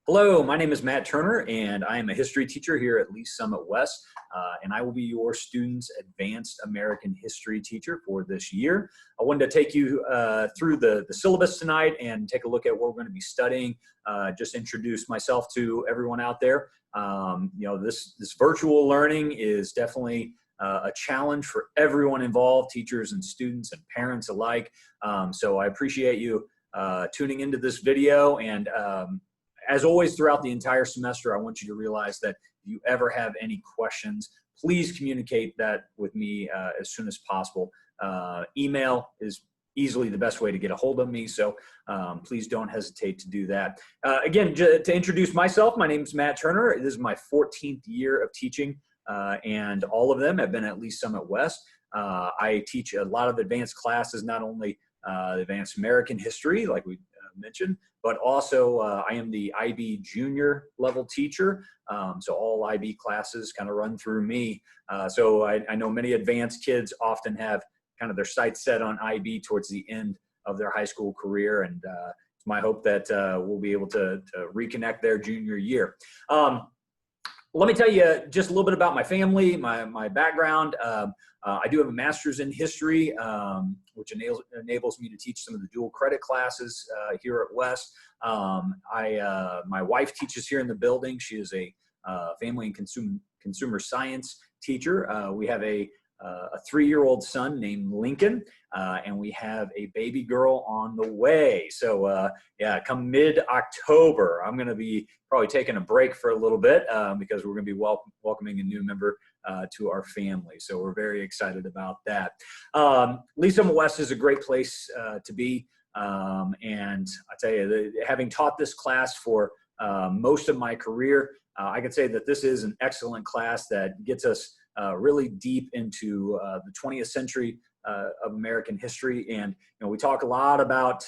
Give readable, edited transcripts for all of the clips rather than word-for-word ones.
Hello, my name is Matt Turner, and I am a history teacher here at Lee's Summit West, and I will be your students' advanced American history teacher for this year. I wanted to take you through the syllabus tonight and take a look at what we're going to be studying, just introduce myself to everyone out there. This virtual learning is definitely a challenge for everyone involved, teachers and students and parents alike. So I appreciate you tuning into this video, and as always, throughout the entire semester, I want you to realize that if you ever have any questions, please communicate that with me as soon as possible. Email is easily the best way to get a hold of me, so please don't hesitate to do that. Again, to introduce myself, my name is Matt Turner. This is my 14th year of teaching, and all of them have been at Lee's Summit West. I teach a lot of advanced classes, not only advanced American history, like we mentioned, but also I am the IB junior level teacher. So all IB classes kind of run through me. So I know many advanced kids often have kind of their sights set on IB towards the end of their high school career. And it's my hope that we'll be able to reconnect their junior year. Let me tell you just a little bit about my family, my background. I do have a master's in history, which enables me to teach some of the dual credit classes here at West. My wife teaches here in the building. She is a family and consumer science teacher. We have a 3-year-old son named Lincoln, and we have a baby girl on the way. So yeah, come mid-October, I'm going to be probably taking a break for a little bit because we're going to be welcoming a new member to our family. So we're very excited about that. Lee's Summit West is a great place to be. And I tell you, having taught this class for most of my career, I can say that this is an excellent class that gets us really deep into the 20th century of American history. And, we talk a lot about,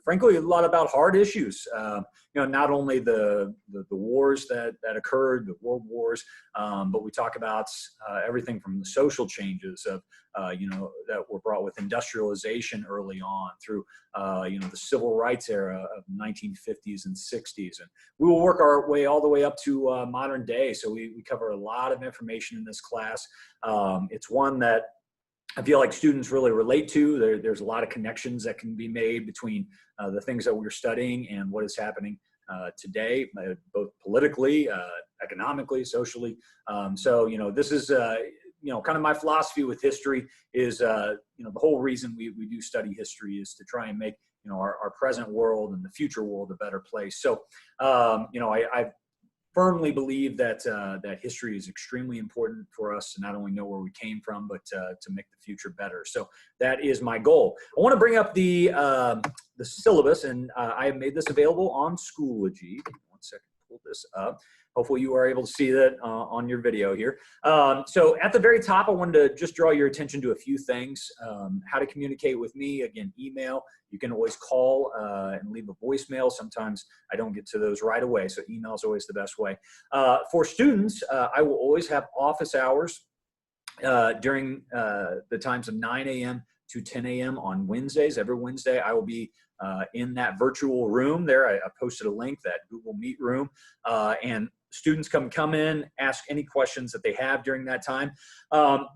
frankly, a lot about hard issues. Not only the wars that occurred, the world wars, but we talk about everything from the social changes of, that were brought with industrialization early on through, the civil rights era of 1950s and 60s. And we will work our way all the way up to modern day. So we cover a lot of information in this class. It's one that I feel like students really relate to. There's a lot of connections that can be made between the things that we're studying and what is happening today, both politically, economically, socially. So, this is, kind of my philosophy with history is, the whole reason we do study history is to try and make, our present world and the future world a better place. So, I firmly believe that that history is extremely important for us to not only know where we came from, but to make the future better. So that is my goal. I want to bring up the syllabus, and I have made this available on Schoology. Give me 1 second to pull this up. Hopefully you are able to see that on your video here. So at the very top, I wanted to just draw your attention to a few things. How to communicate with me, again, email. You can always call and leave a voicemail. Sometimes I don't get to those right away, so email is always the best way. For students, I will always have office hours during the times of 9 a.m. to 10 a.m. on Wednesdays. Every Wednesday, I will be in that virtual room there. I posted a link, that Google Meet room, and students come in, ask any questions that they have during that time.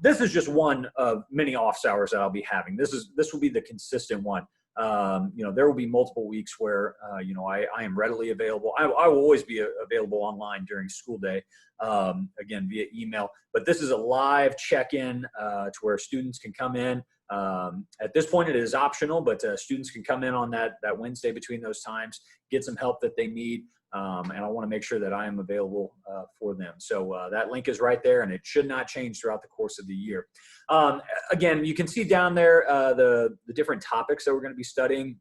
This is just one of many office hours that I'll be having. This will be the consistent one. There will be multiple weeks where, I am readily available. I will always be available online during school day, again, via email. But this is a live check-in to where students can come in. At this point, it is optional, but students can come in on that Wednesday between those times, get some help that they need. And I want to make sure that I am available for them. So that link is right there, and it should not change throughout the course of the year. Again, you can see down there the different topics that we're going to be studying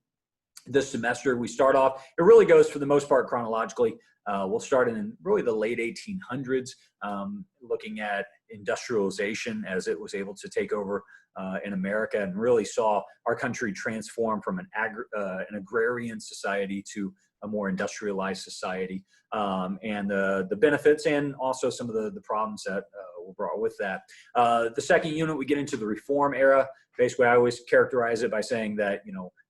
this semester. We start off, it really goes for the most part chronologically. We'll start in really the late 1800s, looking at industrialization as it was able to take over in America and really saw our country transform from an agrarian society to a more industrialized society, and the benefits and also some of the problems that were brought with that. The second unit, we get into the reform era. Basically, I always characterize it by saying that,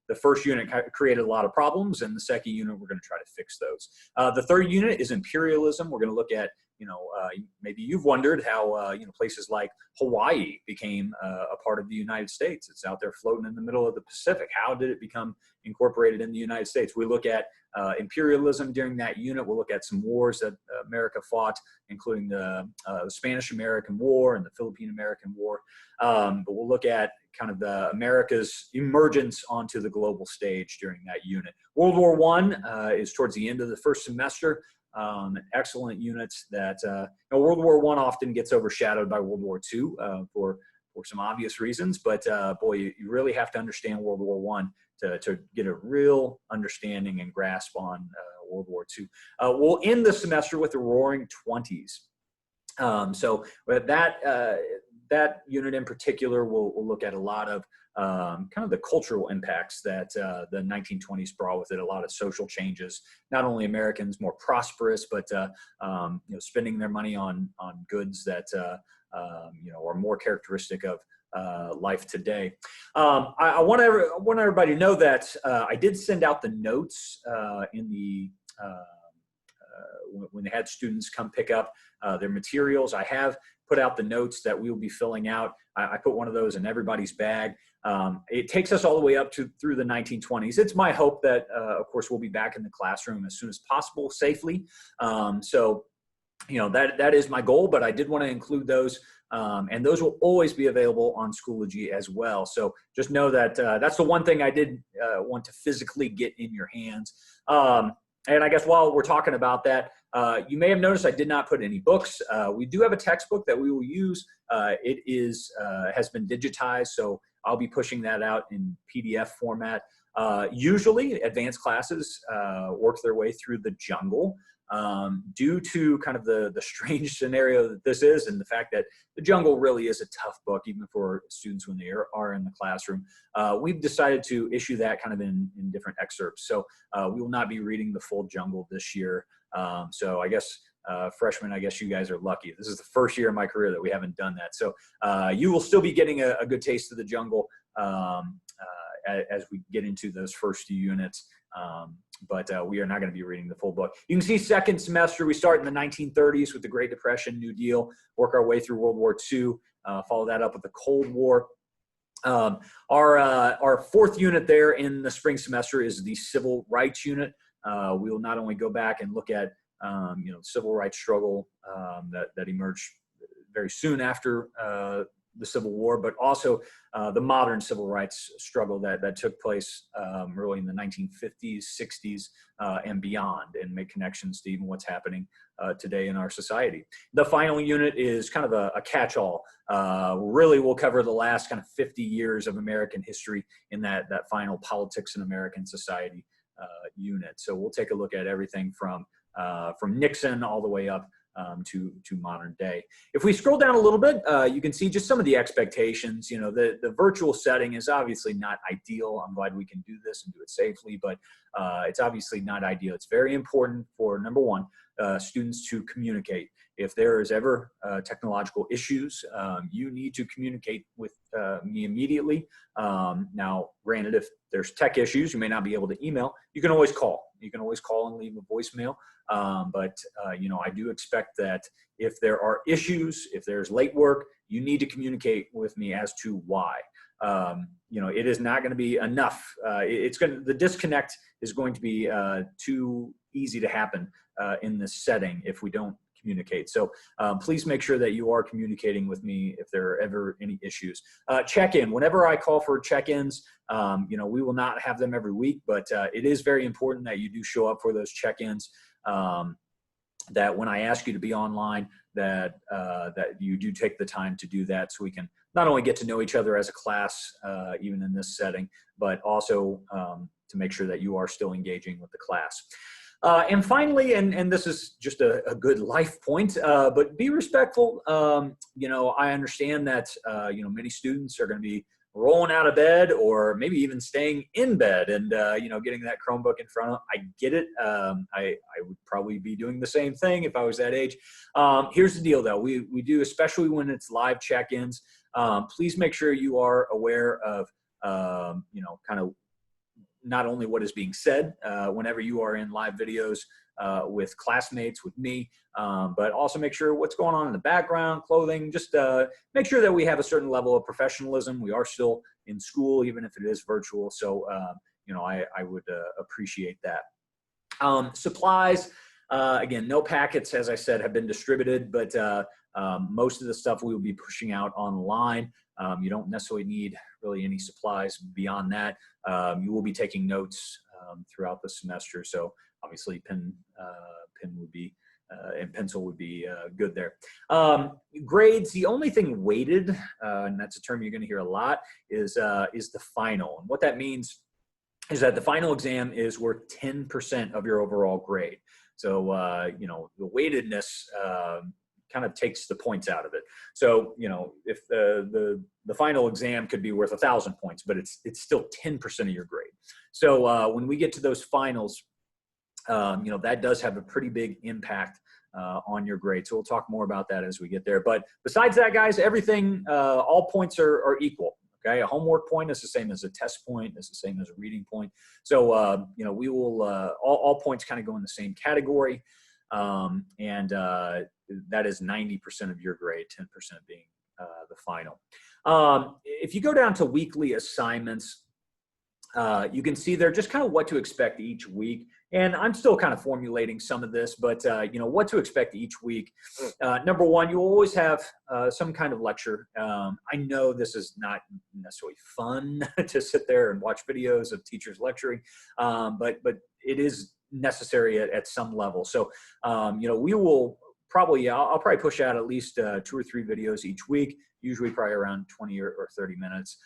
the first unit created a lot of problems, and the second unit, we're going to try to fix those. The third unit is imperialism. We're going to look at, maybe you've wondered how, places like Hawaii became a part of the United States. It's out there floating in the middle of the Pacific. How did it become incorporated in the United States? We look at imperialism during that unit. We'll look at some wars that America fought, including the Spanish-American War and the Philippine-American War. But we'll look at kind of the America's emergence onto the global stage during that unit. World War I is towards the end of the first semester. Excellent units that, World War I often gets overshadowed by World War II for some obvious reasons, but boy, you really have to understand World War I to get a real understanding and grasp on World War II. We'll end the semester with the Roaring Twenties. So with that unit in particular, we'll look at a lot of kind of the cultural impacts that the 1920s brought with it, a lot of social changes, not only Americans more prosperous, but spending their money on goods that are more characteristic of life today. I want everybody to know that I did send out the notes in the when they had students come pick up their materials. I have put out the notes that we will be filling out. I put one of those in everybody's bag. It takes us all the way up through the 1920s. It's my hope that, of course, we'll be back in the classroom as soon as possible, safely. So, that is my goal, but I did want to include those. And those will always be available on Schoology as well. So just know that that's the one thing I did want to physically get in your hands. And I guess while we're talking about that, you may have noticed I did not put any books. We do have a textbook that we will use. It has been digitized, so I'll be pushing that out in PDF format. Usually, advanced classes work their way through the jungle. Due to kind of the strange scenario that this is, and the fact that the jungle really is a tough book, even for students when they are in the classroom, we've decided to issue that kind of in different excerpts. So we will not be reading the full jungle this year. So I guess freshmen, I guess you guys are lucky. This is the first year in my career that we haven't done that. So you will still be getting a good taste of the jungle as we get into those first few units. But we are not going to be reading the full book. You can see second semester, we start in the 1930s with the Great Depression, New Deal, work our way through World War II, follow that up with the Cold War. Our fourth unit there in the spring semester is the Civil Rights unit. We will not only go back and look at the civil rights struggle that emerged very soon after the Civil War, but also the modern civil rights struggle that took place really in the 1950s, 60s, and beyond, and make connections to even what's happening today in our society. The final unit is kind of a catch-all. Really, we'll cover the last kind of 50 years of American history in that final politics in American society unit. So we'll take a look at everything from Nixon all the way up to modern day. If we scroll down a little bit, you can see just some of the expectations. The virtual setting is obviously not ideal. I'm glad we can do this and do it safely, but it's obviously not ideal. It's very important for, number one, students to communicate. If there is ever technological issues, you need to communicate with me immediately. Now, granted, if there's tech issues, you may not be able to email. You can always call. You can always call and leave a voicemail. But I do expect that if there are issues, if there's late work, you need to communicate with me as to why. It is not going to be enough. The disconnect is going to be too easy to happen in this setting if we don't communicate. So please make sure that you are communicating with me if there are ever any issues. Check-in. Whenever I call for check-ins, we will not have them every week, but it is very important that you do show up for those check-ins. That when I ask you to be online, that you do take the time to do that, so we can not only get to know each other as a class, even in this setting, but also to make sure that you are still engaging with the class. And finally, and this is just a good life point, but be respectful. I understand that, many students are going to be rolling out of bed or maybe even staying in bed and, getting that Chromebook in front of them. I get it. I would probably be doing the same thing if I was that age. Here's the deal, though. We do, especially when it's live check-ins, please make sure you are aware of, kind of not only what is being said whenever you are in live videos with classmates, with me, but also make sure what's going on in the background, clothing, just make sure that we have a certain level of professionalism. We are still in school, even if it is virtual. So, you know, I would appreciate that. Supplies, again, no packets, as I said, have been distributed, but most of the stuff we will be pushing out online. You don't necessarily need really any supplies beyond that. You will be taking notes throughout the semester, so obviously pen would be and pencil would be good there. Grades, the only thing weighted, and that's a term you're going to hear a lot, is the final. And what that means is that the final exam is worth 10% of your overall grade. So, you know, the weightedness kind of takes the points out of it. So, you know, if the final exam could be worth 1,000 points, but it's still 10% of your grade. So when we get to those finals, you know, that does have a pretty big impact on your grade. So we'll talk more about that as we get there. But besides that, guys, everything, all points are equal. Okay, a homework point is the same as a test point, is the same as a reading point. So, you know, we will, all points kind of go in the same category. And that is 90% of your grade, 10% being the final. If you go down to weekly assignments, you can see there just kind of what to expect each week. And I'm still kind of formulating some of this, but you know, what to expect each week. Number one, you will always have some kind of lecture. I know this is not necessarily fun to sit there and watch videos of teachers lecturing, but it is necessary at some level. So, you know, we will probably, I'll probably push out at least 2 or 3 videos each week, usually probably around 20 or 30 minutes.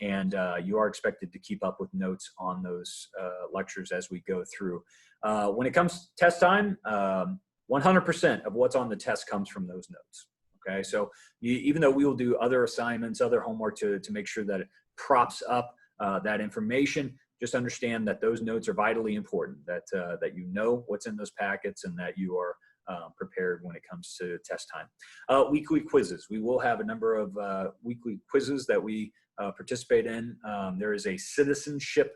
And you are expected to keep up with notes on those lectures as we go through. When it comes to test time, 100% of what's on the test comes from those notes. Okay, so even though we will do other assignments, other homework to make sure that it props up that information, just understand that those notes are vitally important, that you know what's in those packets and that you are prepared when it comes to test time. Weekly quizzes. We will have a number of weekly quizzes that we participate in. There is a citizenship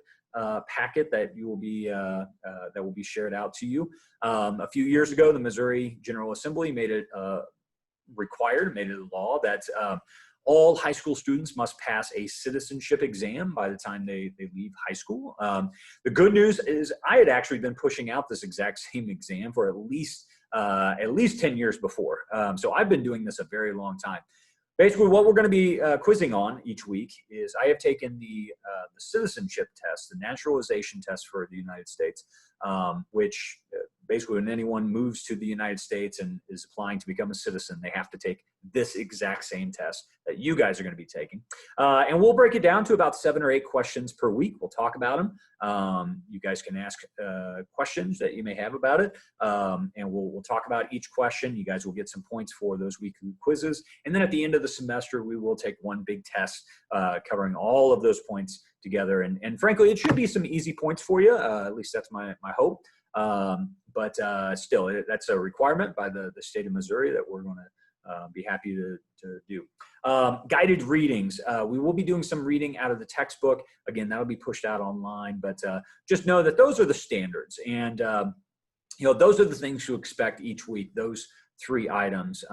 packet that you will be that will be shared out to you. A few years ago, the Missouri General Assembly made it required, made it a law that all high school students must pass a citizenship exam by the time they leave high school. The good news is I had actually been pushing out this exact same exam for at least 10 years before. So I've been doing this a very long time. Basically, what we're going to be quizzing on each week is I have taken the citizenship test, the naturalization test for the United States, which basically when anyone moves to the United States and is applying to become a citizen, they have to take this exact same test that you guys are going to be taking. And we'll break it down to about 7 or 8 questions per week. We'll talk about them. You guys can ask questions that you may have about it. And we'll talk about each question. You guys will get some points for those weekly quizzes. And then at the end of the semester, we will take one big test covering all of those points together. And frankly, it should be some easy points for you. At least that's my hope. But still, that's a requirement by the state of Missouri that we're going to be happy to do. Guided readings. We will be doing some reading out of the textbook. Again, that'll be pushed out online, but just know that those are the standards. And, you know, those are the things to expect each week, those 3 items.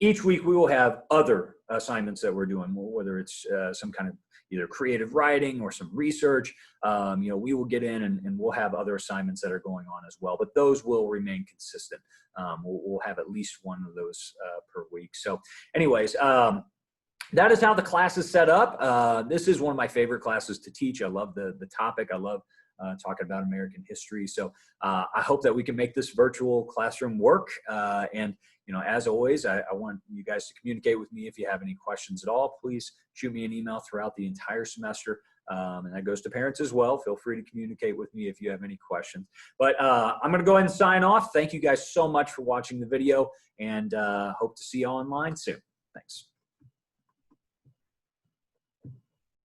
Each week we will have other assignments that we're doing, whether it's some kind of either creative writing or some research. You know, we will get in and we'll have other assignments that are going on as well, but those will remain consistent. We'll have at least one of those per week. So anyways, that is how the class is set up. This is one of my favorite classes to teach. I love the topic. I love talking about American history. So I hope that we can make this virtual classroom work. And you know, as always, I want you guys to communicate with me if you have any questions at all. Please shoot me an email throughout the entire semester. And that goes to parents as well. Feel free to communicate with me if you have any questions. But I'm going to go ahead and sign off. Thank you guys so much for watching the video, and hope to see you online soon. Thanks.